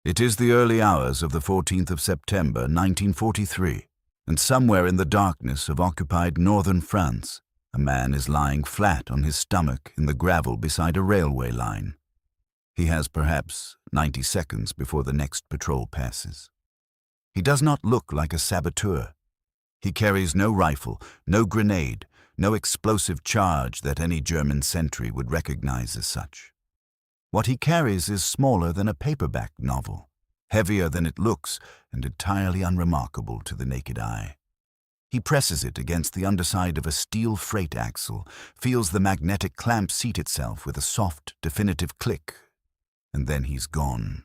It is the early hours of the 14th of September, 1943, and somewhere in the darkness of occupied northern France, a man is lying flat on his stomach in the gravel beside a railway line. He has perhaps 90 seconds before the next patrol passes. He does not look like a saboteur. He carries no rifle, no grenade, no explosive charge that any German sentry would recognize as such. What he carries is smaller than a paperback novel, heavier than it looks, and entirely unremarkable to the naked eye. He presses it against the underside of a steel freight axle, feels the magnetic clamp seat itself with a soft, definitive click, and then he's gone.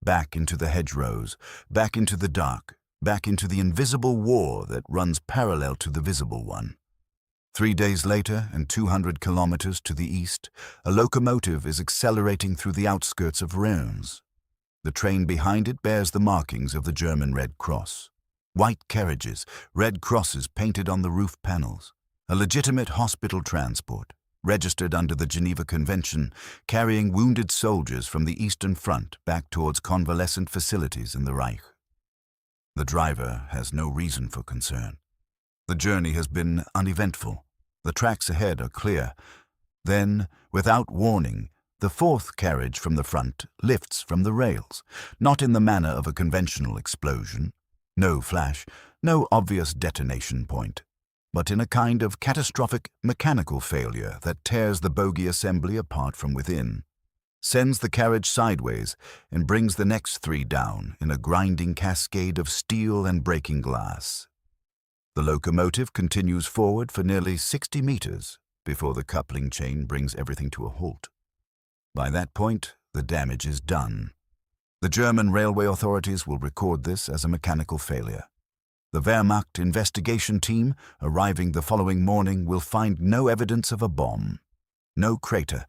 Back into the hedgerows, back into the dark, back into the invisible war that runs parallel to the visible one. 3 days later, and 200 kilometers to the east, a locomotive is accelerating through the outskirts of Reims. The train behind it bears the markings of the German Red Cross. White carriages, red crosses painted on the roof panels. A legitimate hospital transport, registered under the Geneva Convention, carrying wounded soldiers from the Eastern Front back towards convalescent facilities in the Reich. The driver has no reason for concern. The journey has been uneventful. The tracks ahead are clear. Then, without warning, the fourth carriage from the front lifts from the rails, not in the manner of a conventional explosion. No flash, no obvious detonation point, but in a kind of catastrophic mechanical failure that tears the bogie assembly apart from within, sends the carriage sideways, and brings the next 3 down in a grinding cascade of steel and breaking glass. The locomotive continues forward for nearly 60 meters before the coupling chain brings everything to a halt. By that point, the damage is done. The German railway authorities will record this as a mechanical failure. The Wehrmacht investigation team, arriving the following morning, will find no evidence of a bomb, no crater,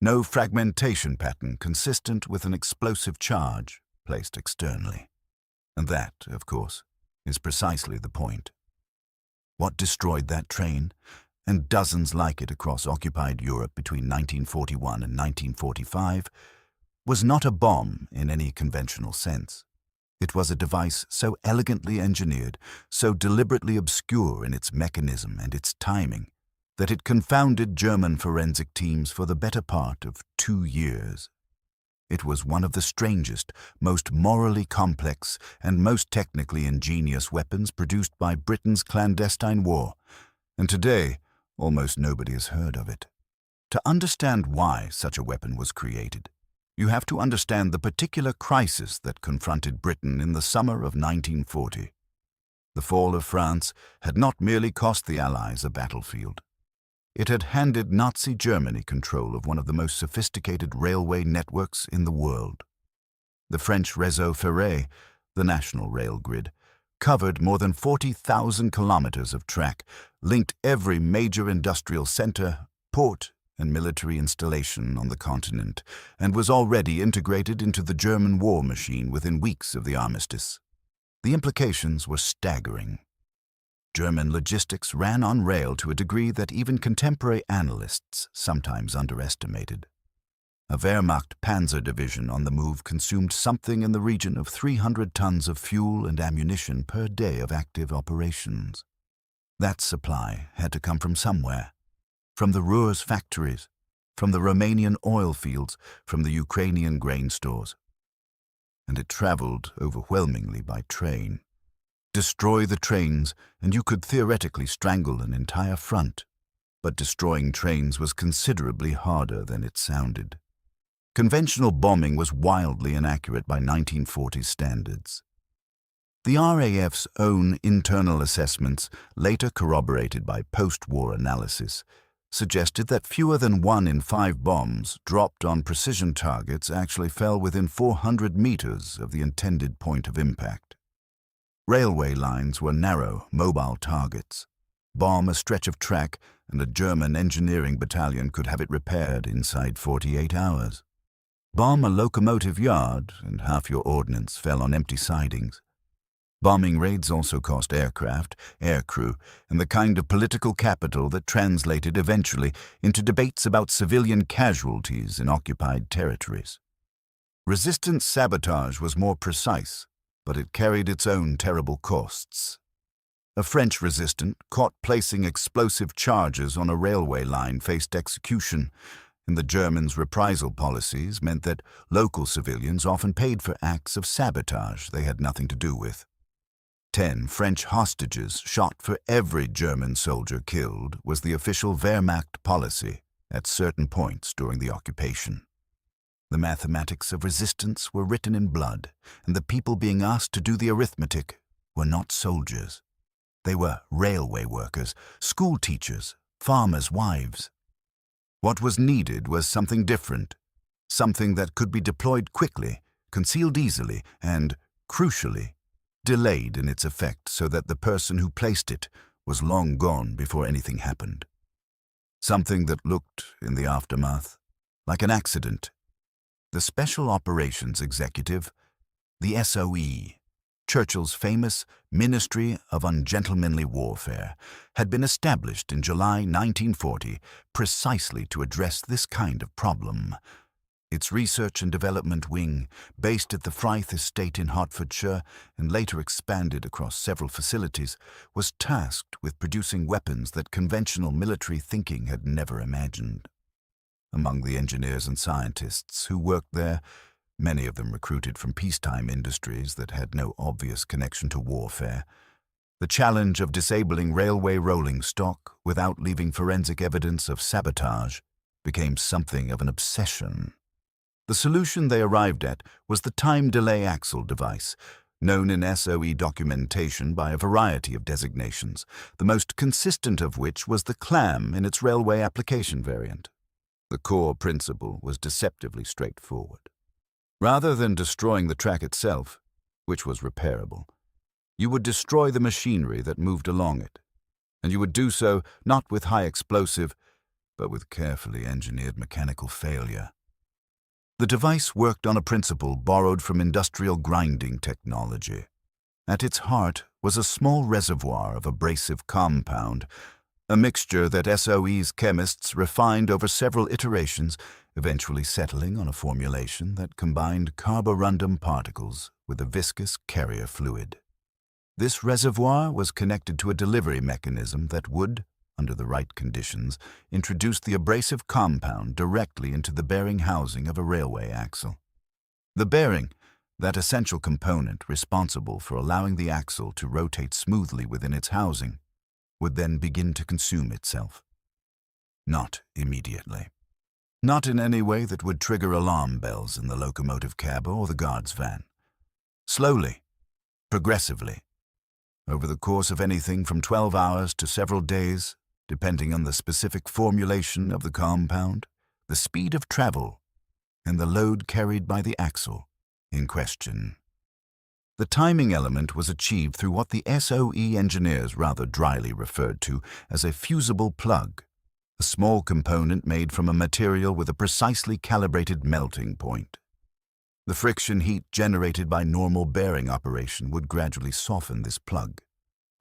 no fragmentation pattern consistent with an explosive charge placed externally. And that, of course, is precisely the point. What destroyed that train, and dozens like it across occupied Europe between 1941 and 1945, was not a bomb in any conventional sense. It was a device so elegantly engineered, so deliberately obscure in its mechanism and its timing, that it confounded German forensic teams for the better part of 2 years. It was one of the strangest, most morally complex, and most technically ingenious weapons produced by Britain's clandestine war, and today almost nobody has heard of it. To understand why such a weapon was created, you have to understand the particular crisis that confronted Britain in the summer of 1940. The fall of France had not merely cost the Allies a battlefield. It had handed Nazi Germany control of one of the most sophisticated railway networks in the world. The French réseau ferré, the national rail grid, covered more than 40,000 kilometers of track, linked every major industrial center, port, and military installation on the continent, and was already integrated into the German war machine within weeks of the armistice. The implications were staggering. German logistics ran on rail to a degree that even contemporary analysts sometimes underestimated. A Wehrmacht panzer division on the move consumed something in the region of 300 tons of fuel and ammunition per day of active operations. That supply had to come from somewhere. From the Ruhr's factories, from the Romanian oil fields, from the Ukrainian grain stores. And it traveled overwhelmingly by train. Destroy the trains, and you could theoretically strangle an entire front. But destroying trains was considerably harder than it sounded. Conventional bombing was wildly inaccurate by 1940 standards. The RAF's own internal assessments, later corroborated by post-war analysis, suggested that fewer than 1 in 5 bombs dropped on precision targets actually fell within 400 meters of the intended point of impact. Railway lines were narrow, mobile targets. Bomb a stretch of track, and a German engineering battalion could have it repaired inside 48 hours. Bomb a locomotive yard, and half your ordnance fell on empty sidings. Bombing raids also cost aircraft, aircrew, and the kind of political capital that translated eventually into debates about civilian casualties in occupied territories. Resistance sabotage was more precise, but it carried its own terrible costs. A French resistant caught placing explosive charges on a railway line faced execution, and the Germans' reprisal policies meant that local civilians often paid for acts of sabotage they had nothing to do with. 10 French hostages shot for every German soldier killed was the official Wehrmacht policy at certain points during the occupation. The mathematics of resistance were written in blood, and the people being asked to do the arithmetic were not soldiers. They were railway workers, school teachers, farmers' wives. What was needed was something different, something that could be deployed quickly, concealed easily, and, crucially, delayed in its effect so that the person who placed it was long gone before anything happened. Something that looked, in the aftermath, like an accident. The Special Operations Executive, the SOE, Churchill's famous Ministry of Ungentlemanly Warfare, had been established in July 1940 precisely to address this kind of problem. Its research and development wing, based at the Fryth Estate in Hertfordshire and later expanded across several facilities, was tasked with producing weapons that conventional military thinking had never imagined. Among the engineers and scientists who worked there, many of them recruited from peacetime industries that had no obvious connection to warfare, the challenge of disabling railway rolling stock without leaving forensic evidence of sabotage became something of an obsession. The solution they arrived at was the time delay axle device, known in SOE documentation by a variety of designations, the most consistent of which was the clam in its railway application variant. The core principle was deceptively straightforward. Rather than destroying the track itself, which was repairable, you would destroy the machinery that moved along it, and you would do so not with high explosive, but with carefully engineered mechanical failure. The device worked on a principle borrowed from industrial grinding technology. At its heart was a small reservoir of abrasive compound, a mixture that SOE's chemists refined over several iterations, eventually settling on a formulation that combined carborundum particles with a viscous carrier fluid. This reservoir was connected to a delivery mechanism that would, under the right conditions, introduce the abrasive compound directly into the bearing housing of a railway axle. The bearing, that essential component responsible for allowing the axle to rotate smoothly within its housing, would then begin to consume itself. Not immediately. Not in any way that would trigger alarm bells in the locomotive cab or the guard's van. Slowly, progressively, over the course of anything from 12 hours to several days, depending on the specific formulation of the compound, the speed of travel, and the load carried by the axle in question. The timing element was achieved through what the SOE engineers rather dryly referred to as a fusible plug, a small component made from a material with a precisely calibrated melting point. The friction heat generated by normal bearing operation would gradually soften this plug.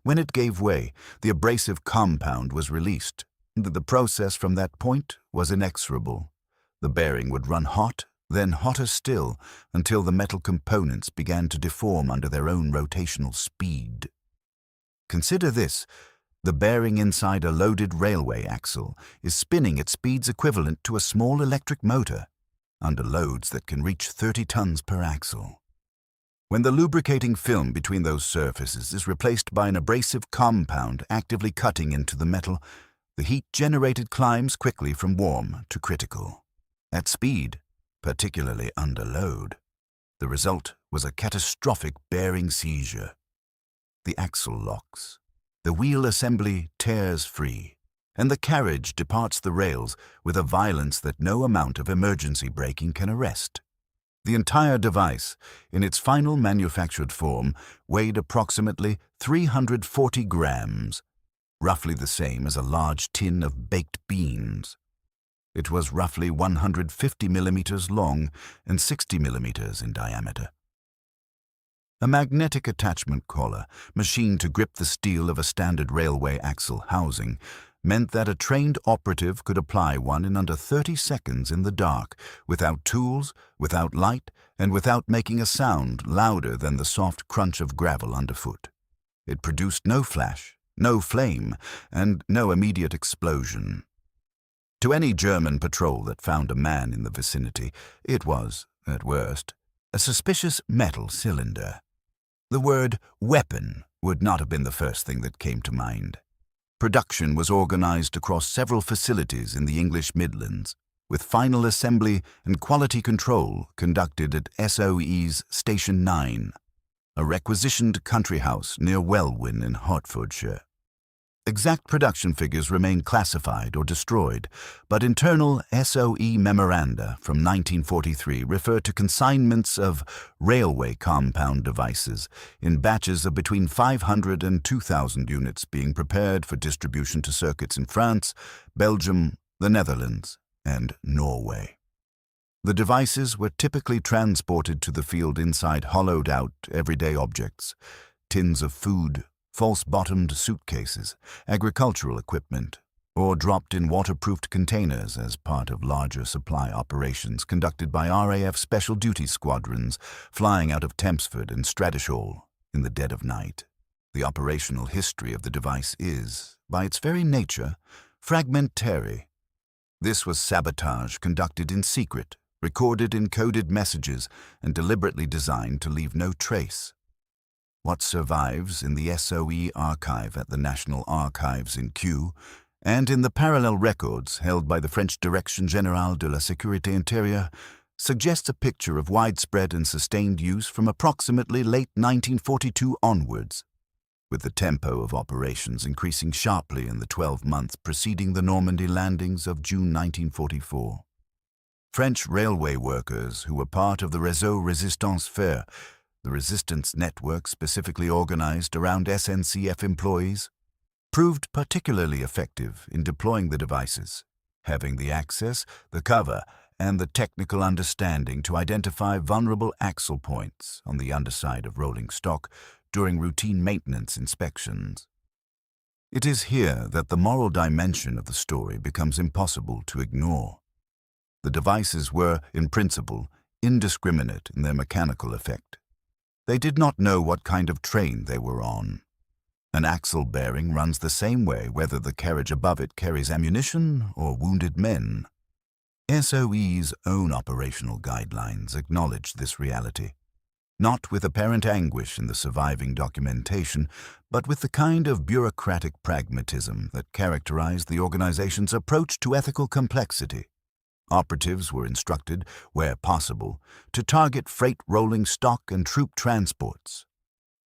When it gave way, the abrasive compound was released. The process from that point was inexorable. The bearing would run hot, then hotter still, until the metal components began to deform under their own rotational speed. Consider this: the bearing inside a loaded railway axle is spinning at speeds equivalent to a small electric motor, under loads that can reach 30 tons per axle. When the lubricating film between those surfaces is replaced by an abrasive compound actively cutting into the metal, the heat generated climbs quickly from warm to critical. At speed, particularly under load, the result was a catastrophic bearing seizure. The axle locks, the wheel assembly tears free, and the carriage departs the rails with a violence that no amount of emergency braking can arrest. The entire device, in its final manufactured form, weighed approximately 340 grams, roughly the same as a large tin of baked beans. It was roughly 150 millimeters long and 60 millimeters in diameter. A magnetic attachment collar, machined to grip the steel of a standard railway axle housing, meant that a trained operative could apply one in under 30 seconds in the dark, without tools, without light, and without making a sound louder than the soft crunch of gravel underfoot. It produced no flash, no flame, and no immediate explosion. To any German patrol that found a man in the vicinity, it was, at worst, a suspicious metal cylinder. The word weapon would not have been the first thing that came to mind. Production was organized across several facilities in the English Midlands, with final assembly and quality control conducted at SOE's Station 9, a requisitioned country house near Welwyn in Hertfordshire. Exact production figures remain classified or destroyed, but internal SOE memoranda from 1943 refer to consignments of railway compound devices in batches of between 500 and 2,000 units being prepared for distribution to circuits in France, Belgium, the Netherlands, and Norway. The devices were typically transported to the field inside hollowed-out everyday objects, tins of food, false-bottomed suitcases, agricultural equipment, or dropped in waterproofed containers as part of larger supply operations conducted by RAF Special Duty Squadrons flying out of Tempsford and Stradishall in the dead of night. The operational history of the device is, by its very nature, fragmentary. This was sabotage conducted in secret, recorded in coded messages, and deliberately designed to leave no trace. What survives in the SOE archive at the National Archives in Kew and in the parallel records held by the French Direction Générale de la Sécurité Intérieure suggests a picture of widespread and sustained use from approximately late 1942 onwards, with the tempo of operations increasing sharply in the 12 months preceding the Normandy landings of June 1944. French railway workers who were part of the Réseau Résistance Fer, the resistance network specifically organized around SNCF employees, proved particularly effective in deploying the devices, having the access, the cover, and the technical understanding to identify vulnerable axle points on the underside of rolling stock during routine maintenance inspections. It is here that the moral dimension of the story becomes impossible to ignore. The devices were, in principle, indiscriminate in their mechanical effect. They did not know what kind of train they were on. An axle bearing runs the same way whether the carriage above it carries ammunition or wounded men. SOE's own operational guidelines acknowledge this reality, not with apparent anguish in the surviving documentation, but with the kind of bureaucratic pragmatism that characterized the organization's approach to ethical complexity. Operatives were instructed, where possible, to target freight rolling stock and troop transports.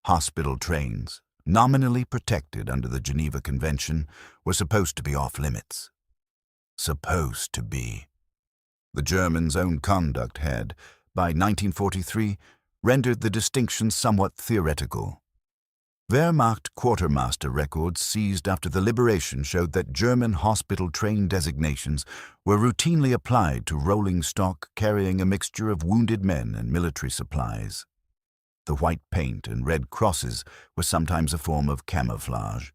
Hospital trains, nominally protected under the Geneva Convention, were supposed to be off-limits. Supposed to be. The Germans' own conduct had, by 1943, rendered the distinction somewhat theoretical. Wehrmacht quartermaster records seized after the liberation showed that German hospital train designations were routinely applied to rolling stock carrying a mixture of wounded men and military supplies. The white paint and red crosses were sometimes a form of camouflage,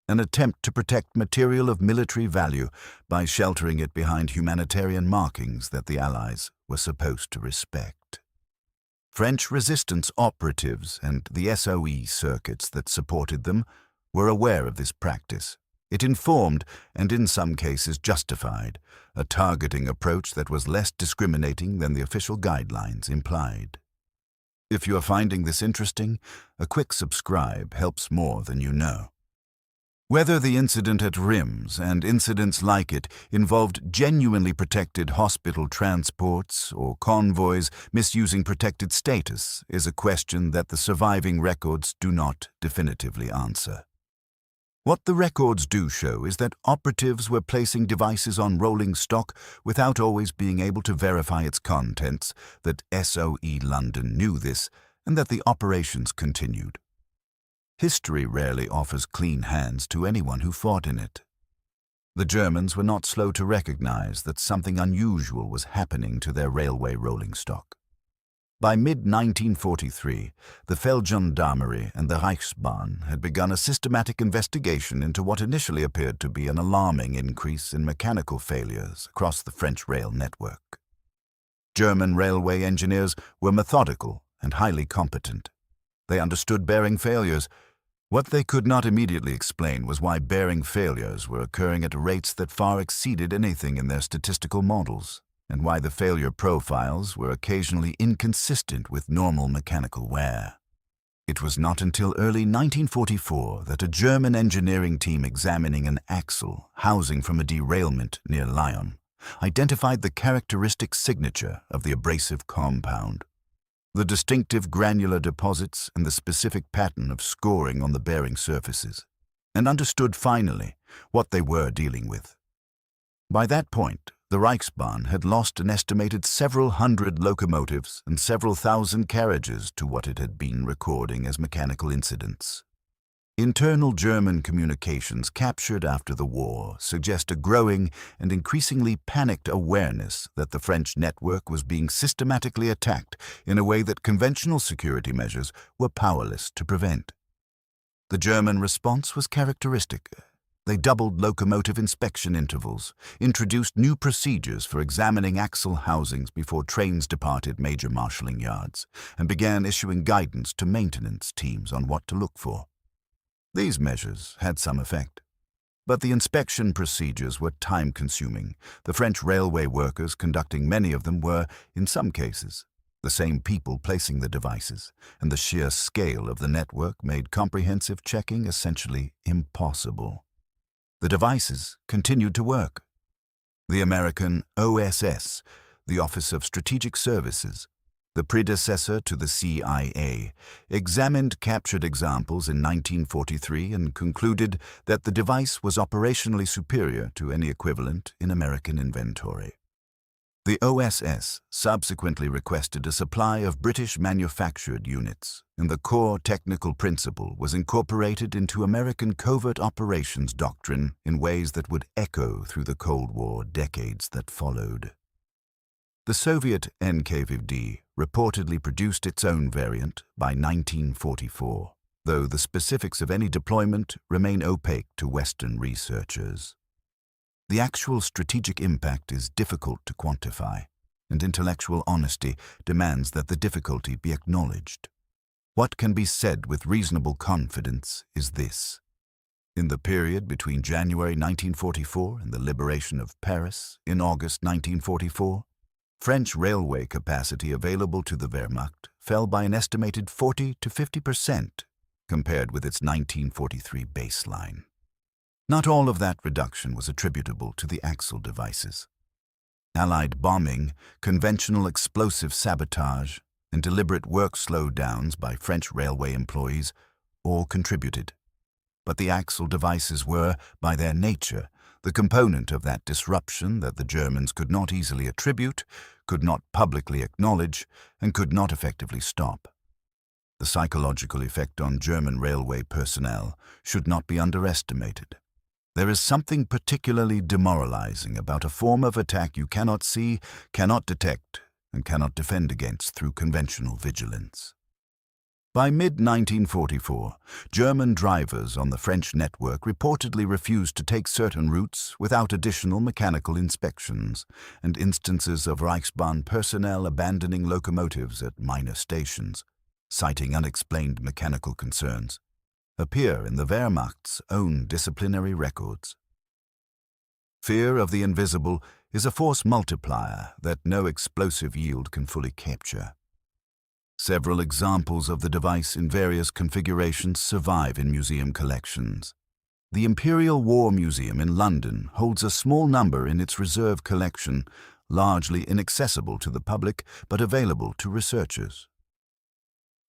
an attempt to protect material of military value by sheltering it behind humanitarian markings that the Allies were supposed to respect. French resistance operatives and the SOE circuits that supported them were aware of this practice. It informed, and in some cases justified, a targeting approach that was less discriminating than the official guidelines implied. If you are finding this interesting, a quick subscribe helps more than you know. Whether the incident at Reims and incidents like it involved genuinely protected hospital transports or convoys misusing protected status is a question that the surviving records do not definitively answer. What the records do show is that operatives were placing devices on rolling stock without always being able to verify its contents, that SOE London knew this, and that the operations continued. History rarely offers clean hands to anyone who fought in it. The Germans were not slow to recognize that something unusual was happening to their railway rolling stock. By mid-1943, the Feldgendarmerie and the Reichsbahn had begun a systematic investigation into what initially appeared to be an alarming increase in mechanical failures across the French rail network. German railway engineers were methodical and highly competent. They understood bearing failures. What they could not immediately explain was why bearing failures were occurring at rates that far exceeded anything in their statistical models, and why the failure profiles were occasionally inconsistent with normal mechanical wear. It was not until early 1944 that a German engineering team examining an axle housing from a derailment near Lyon identified the characteristic signature of the abrasive compound, the distinctive granular deposits and the specific pattern of scoring on the bearing surfaces, and understood finally what they were dealing with. By that point, the Reichsbahn had lost an estimated several hundred locomotives and several thousand carriages to what it had been recording as mechanical incidents. Internal German communications captured after the war suggest a growing and increasingly panicked awareness that the French network was being systematically attacked in a way that conventional security measures were powerless to prevent. The German response was characteristic. They doubled locomotive inspection intervals, introduced new procedures for examining axle housings before trains departed major marshalling yards, and began issuing guidance to maintenance teams on what to look for. These measures had some effect, but the inspection procedures were time-consuming. The French railway workers conducting many of them were, in some cases, the same people placing the devices, and the sheer scale of the network made comprehensive checking essentially impossible. The devices continued to work. The American OSS, the Office of Strategic Services, the predecessor to the CIA, examined captured examples in 1943 and concluded that the device was operationally superior to any equivalent in American inventory. The OSS subsequently requested a supply of British-manufactured units, and the core technical principle was incorporated into American covert operations doctrine in ways that would echo through the Cold War decades that followed. The Soviet NKVD reportedly produced its own variant by 1944, though the specifics of any deployment remain opaque to Western researchers. The actual strategic impact is difficult to quantify, and intellectual honesty demands that the difficulty be acknowledged. What can be said with reasonable confidence is this. In the period between January 1944 and the liberation of Paris in August 1944, French railway capacity available to the Wehrmacht fell by an estimated 40 to 50% compared with its 1943 baseline. Not all of that reduction was attributable to the axle devices. Allied bombing, conventional explosive sabotage, and deliberate work slowdowns by French railway employees all contributed. But the axle devices were, by their nature, the component of that disruption that the Germans could not easily attribute, could not publicly acknowledge, and could not effectively stop. The psychological effect on German railway personnel should not be underestimated. There is something particularly demoralizing about a form of attack you cannot see, cannot detect, and cannot defend against through conventional vigilance. By mid-1944, German drivers on the French network reportedly refused to take certain routes without additional mechanical inspections, and instances of Reichsbahn personnel abandoning locomotives at minor stations, citing unexplained mechanical concerns, appear in the Wehrmacht's own disciplinary records. Fear of the invisible is a force multiplier that no explosive yield can fully capture. Several examples of the device in various configurations survive in museum collections. The Imperial War Museum in London holds a small number in its reserve collection, largely inaccessible to the public but available to researchers.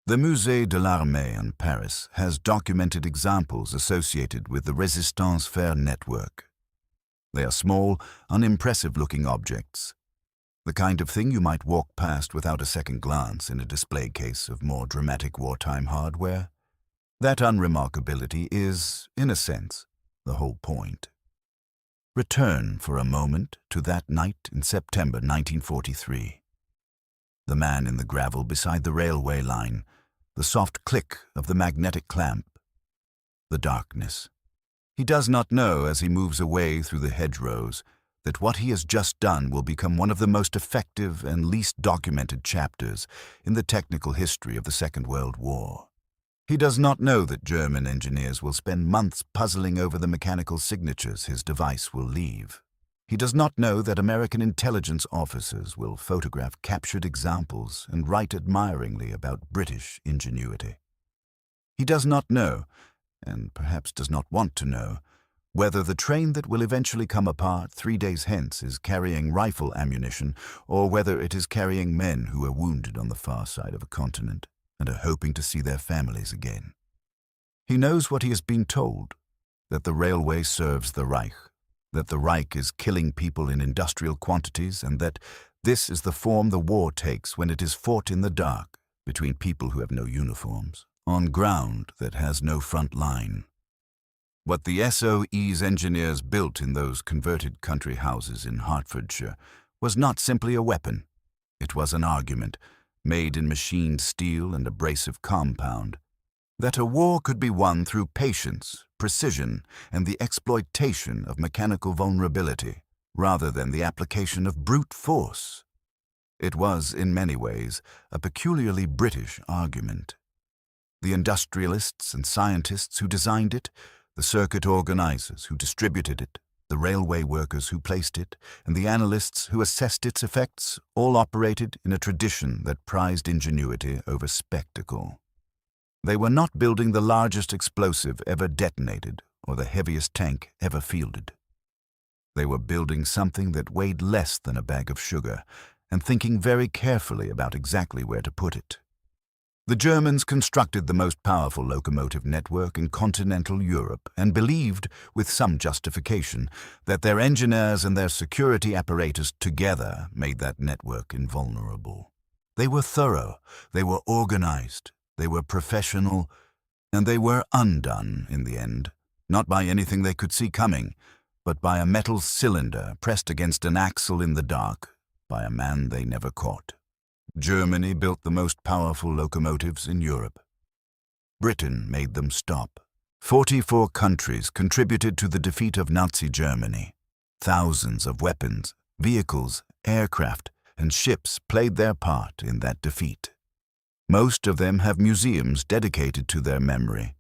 The Musée de l'Armée in Paris has documented examples associated with the Resistance Fer network. They are small, unimpressive-looking objects, the kind of thing you might walk past without a second glance in a display case of more dramatic wartime hardware. That unremarkability is, in a sense, the whole point. Return for a moment to that night in September 1943. The man in the gravel beside the railway line, the soft click of the magnetic clamp, the darkness. He does not know as he moves away through the hedgerows that what he has just done will become one of the most effective and least documented chapters in the technical history of the Second World War. He does not know that German engineers will spend months puzzling over the mechanical signatures his device will leave. He does not know that American intelligence officers will photograph captured examples and write admiringly about British ingenuity. He does not know, and perhaps does not want to know, whether the train that will eventually come apart 3 days hence is carrying rifle ammunition or whether it is carrying men who are wounded on the far side of a continent and are hoping to see their families again. He knows what he has been told, that the railway serves the Reich, that the Reich is killing people in industrial quantities, and that this is the form the war takes when it is fought in the dark between people who have no uniforms, on ground that has no front line. What the SOE's engineers built in those converted country houses in Hertfordshire was not simply a weapon. It was an argument, made in machined steel and abrasive compound, that a war could be won through patience, precision, and the exploitation of mechanical vulnerability, rather than the application of brute force. It was, in many ways, a peculiarly British argument. The industrialists and scientists who designed it, the circuit organizers who distributed it, the railway workers who placed it, and the analysts who assessed its effects all operated in a tradition that prized ingenuity over spectacle. They were not building the largest explosive ever detonated or the heaviest tank ever fielded. They were building something that weighed less than a bag of sugar and thinking very carefully about exactly where to put it. The Germans constructed the most powerful locomotive network in continental Europe and believed, with some justification, that their engineers and their security apparatus together made that network invulnerable. They were thorough, they were organized, they were professional, and they were undone in the end, not by anything they could see coming, but by a metal cylinder pressed against an axle in the dark by a man they never caught. Germany built the most powerful locomotives in Europe. Britain made them stop. 44 countries contributed to the defeat of Nazi Germany. Thousands of weapons, vehicles, aircraft, and ships played their part in that defeat. Most of them have museums dedicated to their memory,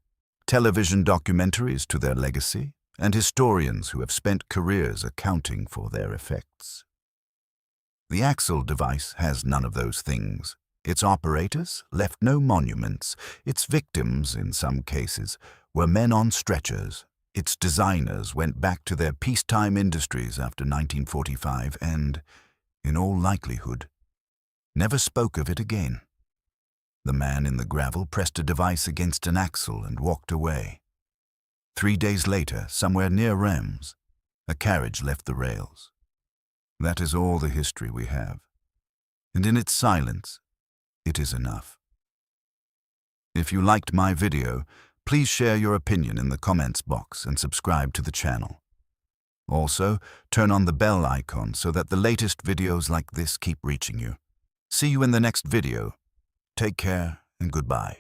television documentaries to their legacy, and historians who have spent careers accounting for their effects. The Axel device has none of those things. Its operators left no monuments. Its victims, in some cases, were men on stretchers. Its designers went back to their peacetime industries after 1945 and, in all likelihood, never spoke of it again. The man in the gravel pressed a device against an axle and walked away. 3 days later, somewhere near Reims, a carriage left the rails. That is all the history we have, and in its silence, it is enough. If you liked my video, please share your opinion in the comments box and subscribe to the channel. Also, turn on the bell icon so that the latest videos like this keep reaching you. See you in the next video. Take care and goodbye.